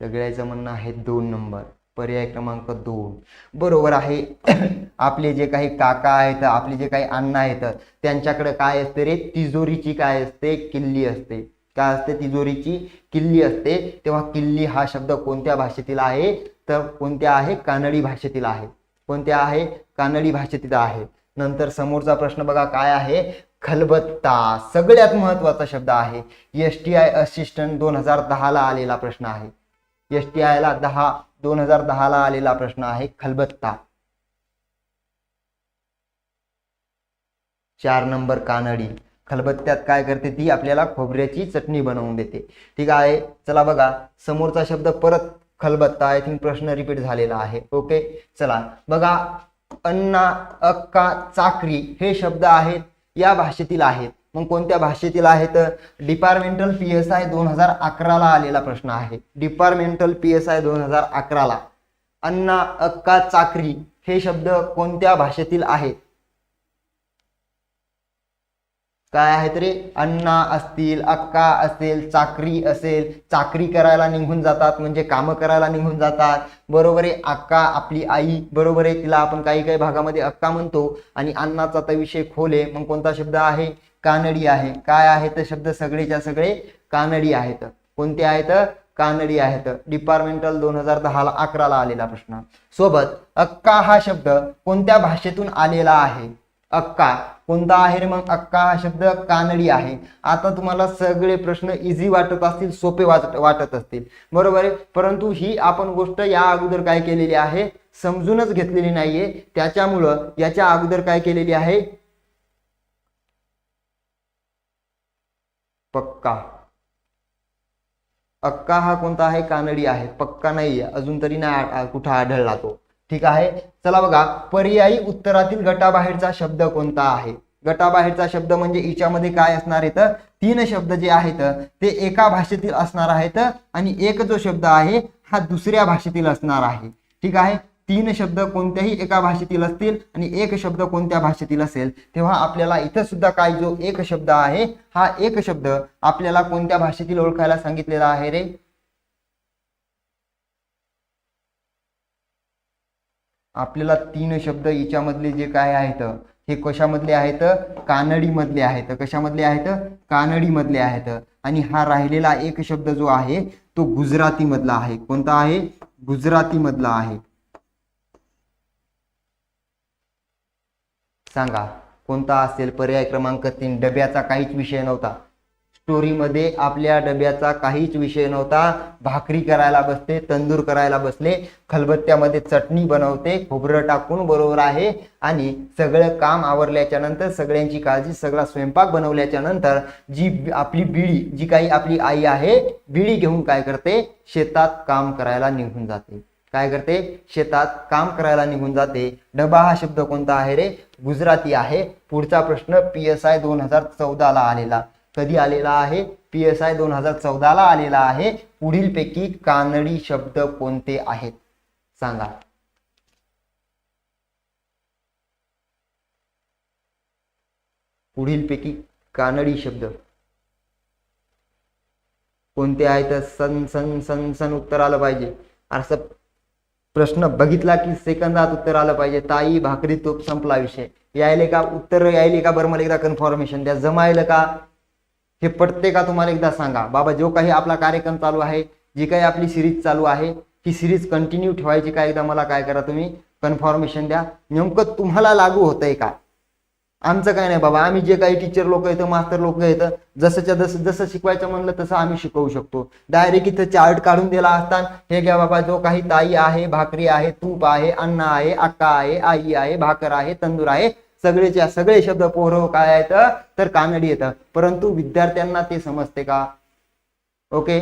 सगळ्याचं म्हणणं आहे 2 नंबर, पर्याय क्रमांक 2 बरोबर आहे. आपले जे काही काका आहेत, आपले जे काही अण्णा आहेत, त्यांच्याकडे काय असते रे? तिजोरीची काय असते? किल्ली असते. काय असते? तिजोरीची किल्ली असते. तेव्हा किल्ली हा शब्द कोणत्या भाषेतील आहे? तर कोणत्या आहे? कानडी भाषेतील आहे. कोणत्या आहे? कानडी भाषेतील आहे. नंतर समोरचा प्रश्न बघा काय आहे? खलबत्ता, सगळ्यात महत्वाचा शब्द आहे. STI असिस्टंट 2010ला आलेला प्रश्न आहे. STI ला 2010ला आलेला प्रश्न आहे खलबत्ता. 4 नंबर कानडी. खलबत्त्यात काय करते? ती आपल्याला खोबऱ्याची चटणी बनवून देते, ठीक आहे. चला बघा, समोरचा शब्द परत खलबत्ता. आय थिंक प्रश्न रिपीट झालेला आहे, ओके. चला बघा, अण्णा, अक्का, चाकरी हे शब्द आहेत या भाषेतील आहेत. मग कोणत्या भाषेतील आहेत? डिपार्टमेंटल PSI 2011ला आलेला प्रश्न आहे. डिपार्टमेंटल PSI 2011ला अण्णा, अक्का, चाकरी हे शब्द कोणत्या भाषेतील आहेत? काय आहेत रे? अण्णा असतील, अक्का असेल, चाकरी असेल. चाकरी करायला निघून जातात म्हणजे कामं करायला निघून जातात, बरोबर आहे. अक्का आपली आई, बरोबर आहे, तिला आपण काही काही भागामध्ये अक्का म्हणतो. आणि अण्णाचा तर विषय खोल आहे. मग कोणता शब्द आहे? कानडी आहे. काय आहेत शब्द? सगळेच्या सगळे कानडी आहेत. कोणते आहेत? कानडी आहेत. डिपार्टमेंटल 2011ला आलेला प्रश्न. सोबत अक्का हा शब्द कोणत्या भाषेतून आलेला आहे? अक्का कोणता आहे रे मग अक्का हा शब्द? कानडी आहे. आता तुम्हाला सगळे प्रश्न इझी वाटत असतील, सोपे वाटत असतील, बरोबर आहे. परंतु ही आपण गोष्ट या अगोदर काय केलेली आहे, समजूनच घेतलेली नाहीये. त्याच्यामुळं याच्या अगोदर काय केलेली आहे, पक्का. अक्का हा कोणता आहे? कानडी आहे. पक्का नाहीये, अजून तरी नाही कुठं आढळला तो. ठीक आहे. चला बघा, पर्यायी उत्तरातील गटाबाहेरचा शब्द कोणता आहे? गटाबाहेरचा शब्द म्हणजे हिच्यामध्ये काय असणार आहेत, 3 शब्द जे आहेत ते एका भाषेतील असणार आहेत आणि एक जो शब्द आहे हा दुसऱ्या भाषेतील असणार आहे. ठीक आहे. 3 शब्द कोणत्याही एका भाषेतील असतील आणि एक शब्द कोणत्या भाषेतील असेल, तेव्हा आपल्याला इथं सुद्धा काय जो एक शब्द आहे हा एक शब्द आपल्याला कोणत्या भाषेतील ओळखायला सांगितलेला आहे रे? आपल्याला 3 शब्द हिच्यामधले जे काय आहेत हे कशामधले आहेत? कानडी मधले आहेत. कशामधले आहेत? कानडी मधले आहेत. आणि हा राहिलेला एक शब्द जो आहे तो गुजराती मधला आहे. कोणता आहे? गुजराती मधला आहे. सांगा कोणता असेल? पर्याय क्रमांक 3. डब्याचा काहीच विषय नव्हता. स्टोरीमध्ये आपल्या डब्याचा काहीच विषय नव्हता. भाकरी करायला बसते, तंदूर करायला बसले, खलबत्त्यामध्ये चटणी बनवते, खोबरं टाकून, बरोबर आहे. आणि सगळं काम आवरल्याच्या नंतर, सगळ्यांची काळजी, सगळा स्वयंपाक बनवल्याच्या नंतर जी आपली बिडी, जी काही आपली आई आहे, बिडी घेऊन काय करते? शेतात काम करायला निघून जाते. काय करते? शेतात काम करायला निघून जाते. डबा हा शब्द कोणता आहे रे? गुजराती आहे. पुढचा प्रश्न PSI 2014 ला आलेला. कधी आलेला आहे? PSI 2014 ला आलेला आहे. पुढीलपैकी कानडी शब्द कोणते आहेत? सांगा. पुढीलपैकी कानडी शब्द कोणते आहेत? सन सन सन सन उत्तर आलं पाहिजे. असं प्रश्न बघितला की सेकंदात उत्तर आलं पाहिजे. ताई, भाकरी, तूप, संपला विषय. यायले का उत्तर? यायले का? बरं मला एकदा कन्फर्मेशन द्या. जमायलं का? हे पटते का तुम्हाला? एकदा सांगा बाबा. जो काही आपला कार्यक्रम चालू आहे, जी काही आपली सिरीज चालू आहे, ही सिरीज कंटिन्यू ठेवायची का? एकदा मला काय करा, तुम्ही कन्फर्मेशन द्या. नेमकं तुम्हाला लागू होतंय का? आमचं काय नाही बाबा. आम्ही जे काही टीचर लोक येतं, मास्टर लोक येतं, जसं शिकवायचं म्हणलं तसं आम्ही शिकवू शकतो. डायरेक्ट इथं चार्ट काढून दिला असता, हे घ्या बाबा, जो काही ताई आहे, भाकरी आहे, तूप आहे, अन्न आहे, अक्का आहे, आई आहे, भाकर आहे, तंदूर आहे, सगळेच्या सगळे शब्द पोरव काय आहेत? तर कानडी येतं. परंतु विद्यार्थ्यांना ते समजते का? ओके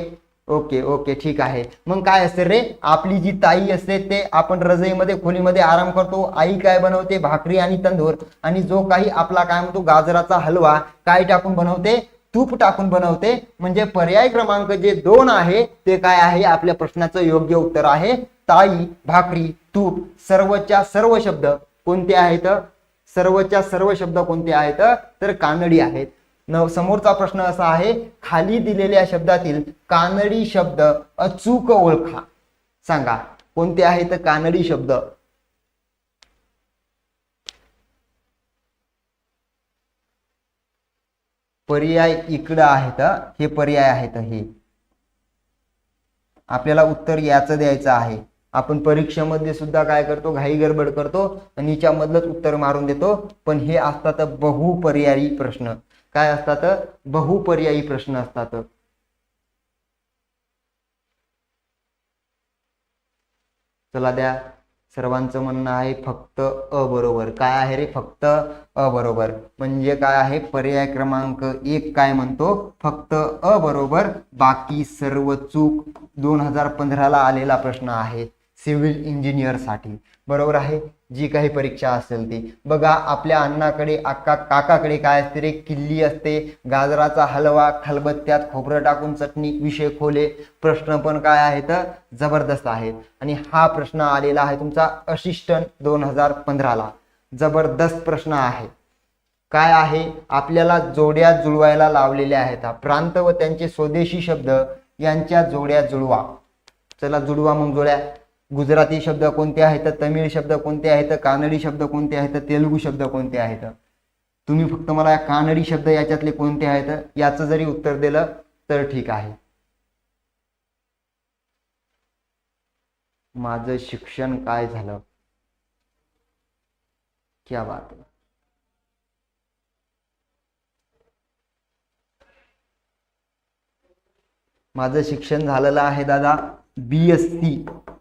ओके ओके ठीक आहे. मग काय असते रे? आपली जी ताई असते ते आपण रजईमध्ये, खोलीमध्ये आराम करतो. आई काय बनवते? भाकरी आणि तंदूर. आणि जो काही आपला काय म्हणतो गाजराचा हलवा काय टाकून बनवते? तूप टाकून बनवते. म्हणजे पर्याय क्रमांक जे 2 आहे ते काय आहे? आपल्या प्रश्नाचं योग्य उत्तर आहे. ताई, भाकरी, तूप, सर्वच्या सर्व शब्द कोणते आहेत? सर्वच्या सर्व शब्द कोणते आहेत? तर कानडी आहेत. समोरचा प्रश्न असा आहे, खाली दिलेल्या शब्दातील कानडी शब्द अचूक ओळखा. सांगा कोणते आहेत कानडी शब्द? पर्याय इकडं आहेत. हे पर्याय आहेत. हे आपल्याला उत्तर याचं द्यायचं आहे. आपण परीक्षेमध्ये सुद्धा काय करतो? घाई गडबड करतो आणि हिच्यामधलंच उत्तर मारून देतो. पण हे असतात बहुपर्यायी प्रश्न. काय असतात? बहुपर्यायी प्रश्न असतात. चला द्या. सर्वांचं म्हणणं आहे फक्त अ बरोबर. काय आहे रे? फक्त अ बरोबर. म्हणजे काय आहे? पर्याय क्रमांक 1 काय म्हणतो? फक्त अ बरोबर, बाकी सर्व चूक. 2015 ला आलेला प्रश्न आहे सिव्हिल इंजिनियर साठी. बरोबर आहे. जी काही परीक्षा असेल ती बघा. आपल्या अण्णाकडे, काकाकडे काय असते रे? किल्ली असते, गाजराचा हलवा, खलबत्त्यात खोबरं टाकून चटणी, विषय खोले. प्रश्न पण काय आहेत? जबरदस्त आहेत. आणि हा प्रश्न आलेला आहे तुमचा असिस्टंट 2015 ला. जबरदस्त प्रश्न आहे. काय आहे? आपल्याला जोड्या जुळवायला लावलेल्या आहेत. प्रांत व त्यांचे स्वदेशी शब्द यांच्या जोड्या जुळवा. चला जुळवा मग जोड्या. गुजराती शब्द कोणते आहेत? तमिळ शब्द कोणते आहेत? कानडी शब्द कोणते आहेत? तेलुगू शब्द कोणते आहेत? तुम्ही फक्त मला कानडी शब्द याच्यातले कोणते आहेत याचं जरी उत्तर दिलं तर ठीक आहे. माझं शिक्षण काय झालं? क्या बात आहे. माझं शिक्षण झालेलं आहे दादा BSc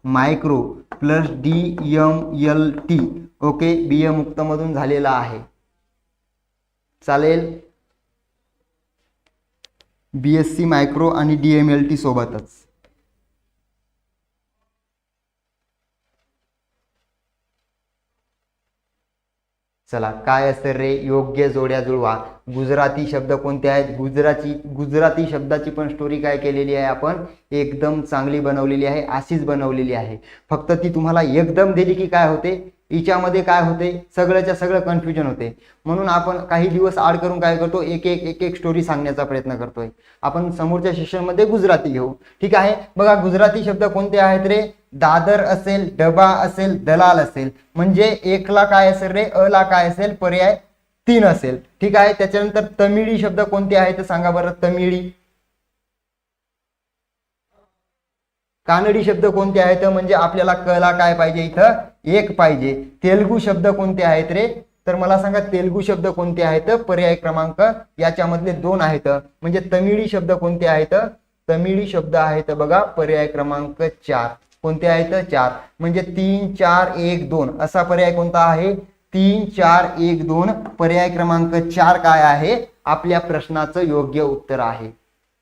micro plus DMLT. Okay, BA मुक्तमधून झालेला आहे. चालेल, BSc मायक्रो आणि DMLT सोबतच. चला, काय असतं रे, योग्य जोड्या जुळवा. गुजराती शब्द कोणते आहेत? गुजराती शब्दाची पण स्टोरी काय केलेली आहे आपण, एकदम चांगली बनवलेली आहे, अशीच बनवलेली आहे. फक्त ती तुम्हाला एकदम दिली की काय होते, हिच्यामध्ये काय होते, सगळ्याच्या सगळं कन्फ्युजन होते. म्हणून आपण काही दिवस आड करून काय करतो, एक एक स्टोरी सांगण्याचा प्रयत्न करतोय. आपण समोरच्या सेशनमध्ये गुजराती घेऊ. ठीक आहे, बघा गुजराती शब्द कोणते आहेत रे, दादर असेल, डबा असेल, दलाल असेल. म्हणजे एकला काय असेल रे, अला काय असेल, पर्याय 3 असेल. ठीक आहे, त्याच्यानंतर तमिळी शब्द कोणते आहेत सांगा बरं, तमिळी. कानडी शब्द कोणते आहेत, म्हणजे आपल्याला कला काय पाहिजे इथं, 1 पाहिजे. तेलुगू शब्द कोणते आहेत रे, तर मला सांगा तेलुगू शब्द कोणते आहेत, पर्याय क्रमांक याच्यामधले 2 आहेत. म्हणजे तमिळी शब्द कोणते आहेत, तमिळी शब्द आहेत बघा पर्याय क्रमांक 4. कोणते आहेत, 4. म्हणजे 3 4 1 2 असा पर्याय कोणता आहे, 3 4 1 2 पर्याय क्रमांक 4 काय आहे, आपल्या प्रश्नाचं योग्य उत्तर आहे.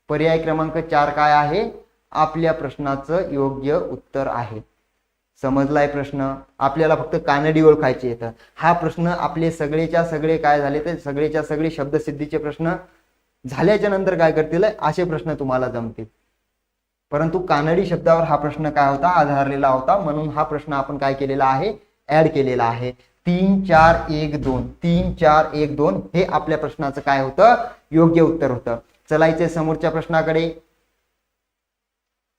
पर्याय क्रमांक 4 काय आहे, आपल्या प्रश्नाचं योग्य उत्तर आहे. समजलाय प्रश्न? आपल्याला फक्त कानडी ओळखायचे येतं. हा प्रश्न आपले सगळेच्या सगळे काय झाले, तर सगळेच्या सगळे शब्दसिद्धीचे प्रश्न झाल्याच्या नंतर काय करतील, असे प्रश्न तुम्हाला जमतील. परंतु कानडी शब्दावर हा प्रश्न काय होता, आधारलेला होता. म्हणून हा प्रश्न आपण काय केलेला आहे, ऍड केलेला आहे. 3 4 1 2 3 4 1 2 हे आपल्या प्रश्नाचं काय होतं, योग्य उत्तर होतं. चलायचंय समोरच्या प्रश्नाकडे.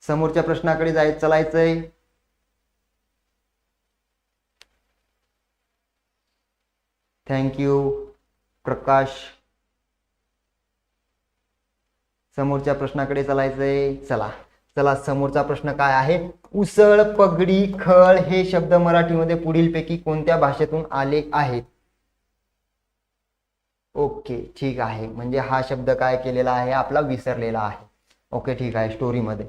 समोरच्या प्रश्नाकडे चलायचंय. थँक्यू प्रकाश. समोरच्या प्रश्नाकडे चलायचंय. चला समोरचा प्रश्न काय आहे, उसळ, पगडी, खळ हे शब्द मराठीमध्ये पुढीलपैकी कोणत्या भाषेतून आले आहेत? ओके, ठीक आहे. म्हणजे हा शब्द काय केलेला आहे, आपला विसरलेला आहे. ओके, ठीक आहे. स्टोरीमध्ये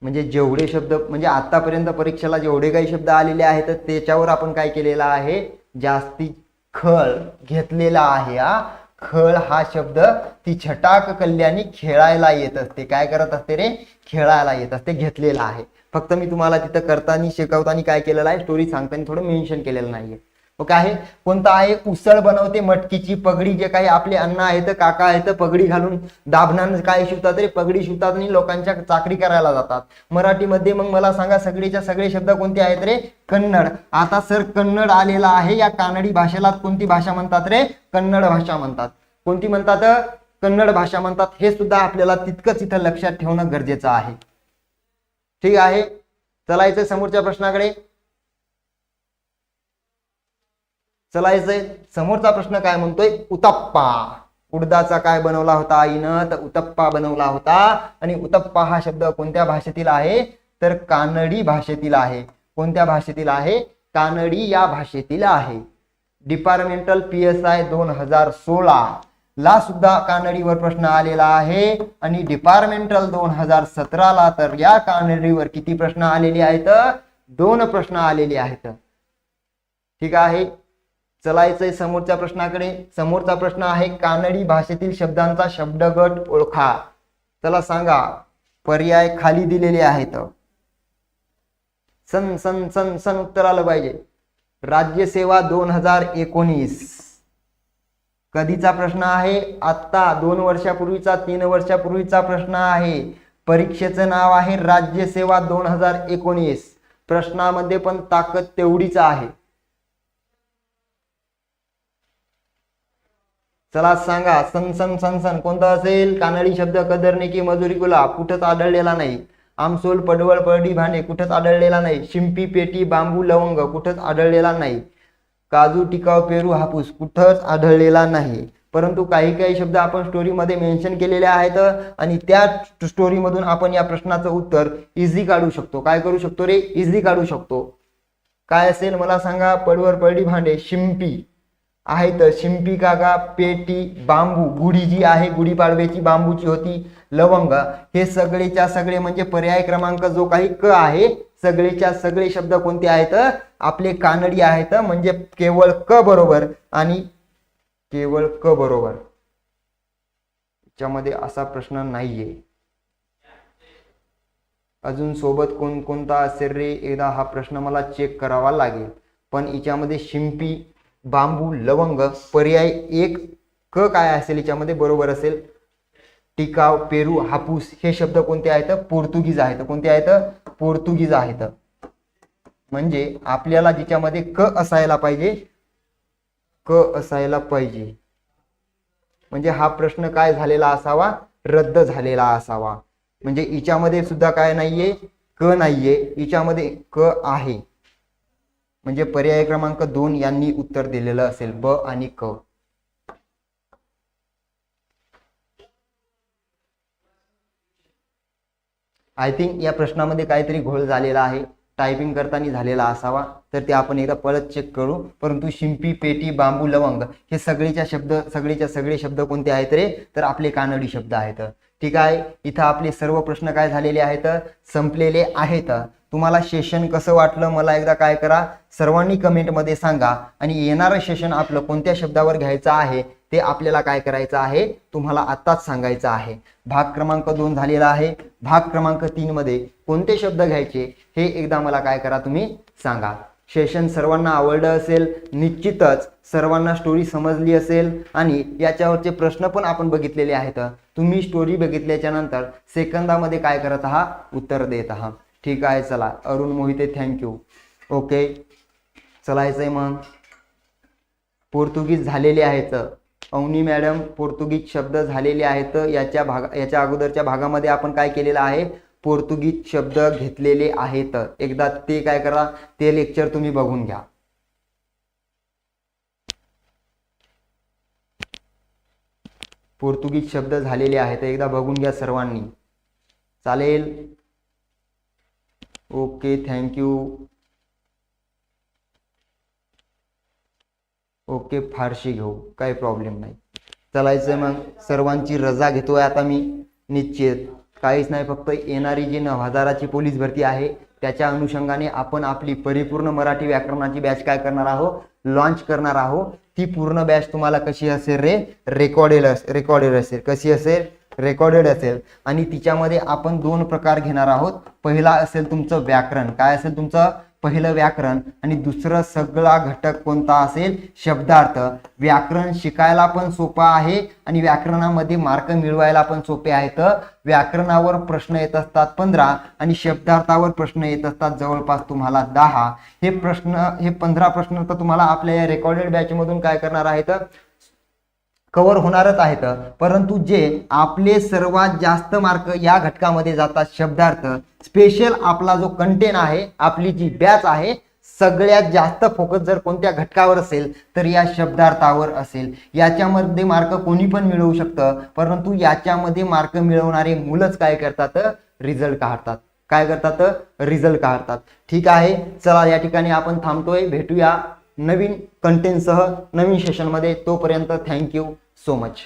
म्हणजे जेवढे शब्द, म्हणजे आतापर्यंत परीक्षेला जेवढे काही शब्द आलेले आहेत त्याच्यावर आपण काय केलेला आहे, जास्ती खळ घेतलेला आहे. खळ हा शब्द ती छटाक कल्याणी खेळायला येत असते. काय करत असते रे, खेळायला येत असते, घेतलेला आहे. फक्त मी तुम्हाला तिथं करताना शिकवताना काय केलेलं आहे, स्टोरी सांगताना थोडं मेन्शन केलेलं नाहीये. ओके आहे. कोणता आहे, उसळ बनवते मटकीची. पगडी, जे काही आपले अण्ण आहेत, काका आहेत, पगडी घालून दाभणानं काय शिवतात रे, पगडी शिवतात आणि लोकांच्या चाकरी करायला जातात. मराठीमध्ये मग मला सांगा सगळेच्या सगळे शब्द कोणते आहेत रे, कन्नड. आता सर कन्नड आलेला आहे, या कानडी भाषेला कोणती भाषा म्हणतात रे, कन्नड भाषा म्हणतात. कोणती म्हणतात, कन्नड भाषा म्हणतात. हे सुद्धा आपल्याला तितकंच इथं लक्षात ठेवणं गरजेचं आहे. ठीक आहे, चलायचं समोरच्या प्रश्नाकडे. चलायचंय. समोरचा प्रश्न काय म्हणतोय, उत्तप्पा. उडदाचा काय बनवला होता आईनं, तर उत्तप्पा बनवला होता. आणि उत्तप्पा हा शब्द कोणत्या भाषेतील आहे, तर कानडी भाषेतील आहे. कोणत्या भाषेतील आहे, कानडी या भाषेतील आहे. डिपार्टमेंटल PSI 2016 ला सुद्धा कानडीवर प्रश्न आलेला आहे. आणि डिपार्टमेंटल 2017 ला तर या कानडीवर किती प्रश्न आलेले आहेत, 2 प्रश्न आलेले आहेत. ठीक आहे, चलायचंय समोरच्या प्रश्नाकडे. समोरचा प्रश्न आहे, कानडी भाषेतील शब्दांचा शब्दगट ओळखा. चला सांगा, पर्याय खाली दिलेले आहेत. सन सन सन सन उत्तर आलं पाहिजे. राज्यसेवा 2019 कधीचा प्रश्न आहे, आता 2 वर्षापूर्वीचा, 3 वर्षापूर्वीचा प्रश्न आहे. परीक्षेचं नाव आहे राज्यसेवा 2019. प्रश्नामध्ये पण ताकद तेवढीच आहे. चला सांगा, सन सन सन सन कोणता असेल, कानडी शब्द. कदरने की मजुरी गुलाब कुठंच आढळलेला नाही. आमसोल, पडवळ, परडी, भांडे कुठंच आढळलेला नाही. शिंपी, पेटी, बांबू, लवंग कुठंच आढळलेला नाही. काजू, टिकाव, पेरू, हापूस कुठंच आढळलेला नाही. परंतु काही काही शब्द आपण स्टोरीमध्ये मेन्शन केलेले आहेत आणि त्या स्टोरीमधून आपण या प्रश्नाचं उत्तर इझी काढू शकतो. काय करू शकतो रे, इझी काढू शकतो. काय असेल मला सांगा, पडवर, परडी, भांडे, शिंपी. आहेत शिंपी काका, पेटी, बांबू, गुढी जी आहे गुढीपाडव्याची बांबूची होती, लवंग, हे सगळेच्या सगळे म्हणजे पर्याय क्रमांक जो काही क आहे सगळेच्या सगळे शब्द कोणते आहेत आपले कानडी आहेत, म्हणजे केवळ क बरोबर आणि केवळ क बरोबर, याच्यामध्ये असा प्रश्न नाहीये. अजून सोबत कोणता असेल रे, एकदा हा प्रश्न मला चेक करावा लागेल. पण याच्यामध्ये शिंपी, बांबू, लवंग, पर्याय एक क काय असेल याच्यामध्ये बरोबर असेल. टिकाव, पेरू, हापूस हे शब्द कोणते आहेत पोर्तुगीज आहेत. कोणते आहेत पोर्तुगीज आहेत. म्हणजे आपल्याला जिच्यामध्ये क असायला पाहिजे, क असायला पाहिजे, म्हणजे हा प्रश्न काय झालेला असावा रद्द झालेला असावा. म्हणजे हिच्यामध्ये सुद्धा काय नाहीये क नाहीये, हिच्यामध्ये क आहे, म्हणजे पर्याय क्रमांक 2 यांनी उत्तर दिलेलं असेल ब आणि क. आय थिंक या प्रश्नामध्ये काहीतरी घोळ झालेला आहे, टायपिंग करताना झालेला असावा, तर ते आपण एकदा परत चेक करू. परंतु शिंपी, पेटी, बांबू, लवंग हे सगळेच्या सगळे शब्द कोणते आहेत रे, तर आपले कानडी शब्द आहेत. ठीक आहे, इथं आपले सर्व प्रश्न काय झालेले आहेत संपलेले आहेत. तुम्हाला सेशन कसं वाटलं मला एकदा काय करा सर्वांनी कमेंटमध्ये सांगा. आणि येणारं सेशन आपलं कोणत्या शब्दावर घ्यायचं आहे ते आपल्याला काय करायचं आहे तुम्हाला आत्ताच सांगायचं आहे. भाग क्रमांक 2 झालेला आहे. भाग क्रमांक 3 मध्ये कोणते शब्द घ्यायचे हे एकदा मला काय करा तुम्ही सांगा. सेशन सर्वांना आवडलं असेल, निश्चितच सर्वांना स्टोरी समजली असेल आणि याच्यावरचे प्रश्न पण आपण बघितलेले आहेत. तुम्ही स्टोरी बघितल्याच्या नंतर सेकंदामध्ये काय करत आहात उत्तर देत आहात. ठीक आहे, चला अरुण मोहिते थँक्यू. ओके, चलायचंय मग. पोर्तुगीज झालेले आहेत. अवनी मॅडम पोर्तुगीज शब्द झालेले आहेत. याच्या अगोदरच्या भागामध्ये आपण काय केलेलं आहे पोर्तुगीज शब्द घेतलेले आहेत. एकदा ते काय करा ते लेक्चर तुम्ही बघून घ्या. पोर्तुगीज शब्द झालेले आहेत एकदा बघून घ्या सर्वांनी. चालेल, ओके थँक्यू. ओके, फारशी घेऊ काही प्रॉब्लेम नाही. चलायचं मग, सर्वांची रजा घेतोय आता मी. निश्चित काहीच नाही, फक्त येणारी जी 9000ची पोलीस भरती आहे त्याच्या अनुषंगाने आपण आपली परिपूर्ण मराठी व्याकरणाची बॅच काय करणार आहोत लॉन्च करणार आहोत. ती पूर्ण बॅच तुम्हाला कशी असेल रे रेकॉर्डेड असेल. कशी असेल रेकॉर्डेड असेल. आणि तिच्यामध्ये आपण 2 प्रकार घेणार आहोत. पहिला असेल तुमचं व्याकरण, काय असेल तुमचं पहिलं व्याकरण, आणि दुसरं सगळा घटक कोणता असेल शब्दार्थ. व्याकरण शिकायला पण सोपं आहे आणि व्याकरणामध्ये मार्क मिळवायला पण सोपे आहेत. व्याकरणावर प्रश्न येत असतात 15 आणि शब्दार्थावर प्रश्न येत असतात जवळपास तुम्हाला 10. हे 15 प्रश्न तर तुम्हाला आपल्या या रेकॉर्डेड बॅच मधून काय करणार आहेत कव्हर होणारच आहेत. परंतु जे आपले सर्वात जास्त मार्क या घटकामध्ये जातात शब्दार्थ, स्पेशल आपला जो कंटेंट आहे आपली जी बॅच आहे सगळ्यात जास्त फोकस जर कोणत्या घटकावर असेल तर या शब्दार्थावर असेल. याच्यामध्ये मार्क कोणी पण मिळवू शकतं, परंतु याच्यामध्ये मार्क मिळवणारे मुलंच काय करतात रिझल्ट काढतात. काय करतात रिझल्ट काढतात. ठीक आहे, चला या ठिकाणी आपण थांबतोय. भेटूया नवीन कंटेंटसह नवीन सेशनमध्ये. तोपर्यंत थँक्यू सो मच.